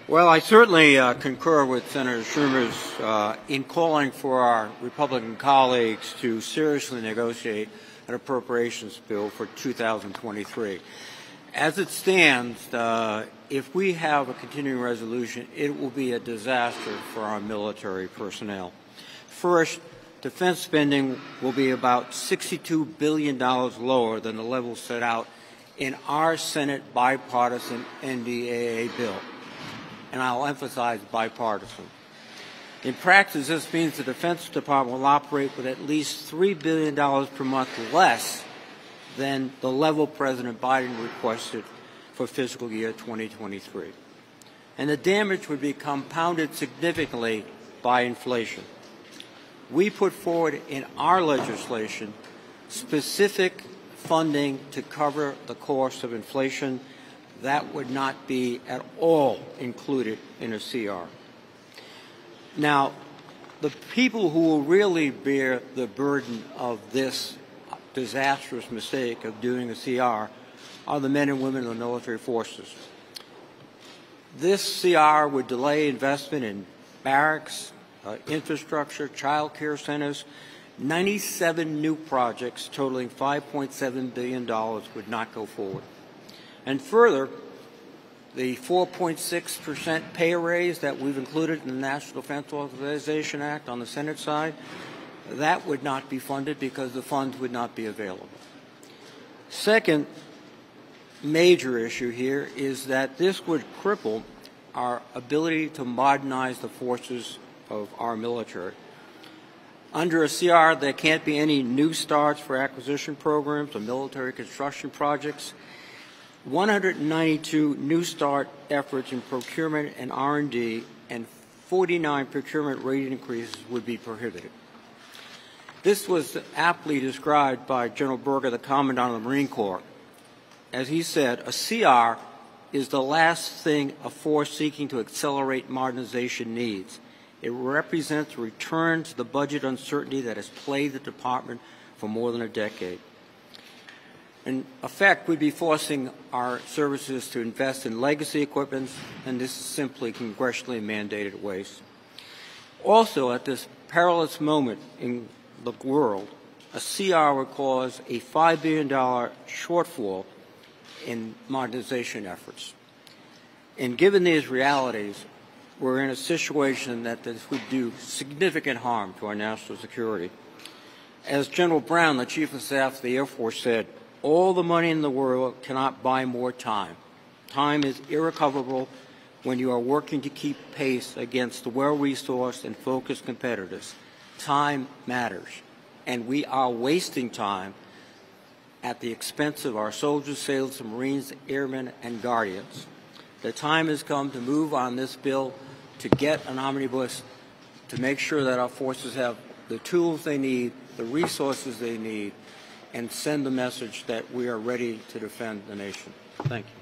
Well, I certainly concur with Senator Schumer's in calling for our Republican colleagues to seriously negotiate an appropriations bill for 2023. As it stands, if we have a continuing resolution, it will be a disaster for our military personnel. First, defense spending will be about $62 billion lower than the level set out in our Senate bipartisan NDAA bill. And I'll emphasize bipartisan. In practice, this means the Defense Department will operate with at least $3 billion per month less than the level President Biden requested for fiscal year 2023. And the damage would be compounded significantly by inflation. We put forward in our legislation specific funding to cover the cost of inflation. That would not be at all included in a CR. Now, the people who will really bear the burden of this disastrous mistake of doing a CR are the men and women of the military forces. This CR would delay investment in barracks, infrastructure, child care centers. 97 new projects totaling $5.7 billion would not go forward. And further, the 4.6% pay raise that we've included in the National Defense Authorization Act on the Senate side, that would not be funded because the funds would not be available. Second major issue here is that this would cripple our ability to modernize the forces of our military. Under a CR, there can't be any new starts for acquisition programs or military construction projects. 192 new start efforts in procurement and R&D and 49 procurement rate increases would be prohibited. This was aptly described by General Berger, the Commandant of the Marine Corps. As he said, a CR is the last thing a force seeking to accelerate modernization needs. It represents a return to the budget uncertainty that has plagued the department for more than a decade. In effect, we'd be forcing our services to invest in legacy equipment, and this is simply congressionally mandated waste. Also, at this perilous moment in the world, a CR would cause a $5 billion shortfall in modernization efforts. And given these realities, we're in a situation that this would do significant harm to our national security. As General Brown, the Chief of Staff of the Air Force, said, all the money in the world cannot buy more time. Time is irrecoverable when you are working to keep pace against the well-resourced and focused competitors. Time matters, and we are wasting time at the expense of our soldiers, sailors, Marines, airmen, and guardians. The time has come to move on this bill, to get an omnibus, to make sure that our forces have the tools they need, the resources they need, and send the message that we are ready to defend the nation. Thank you.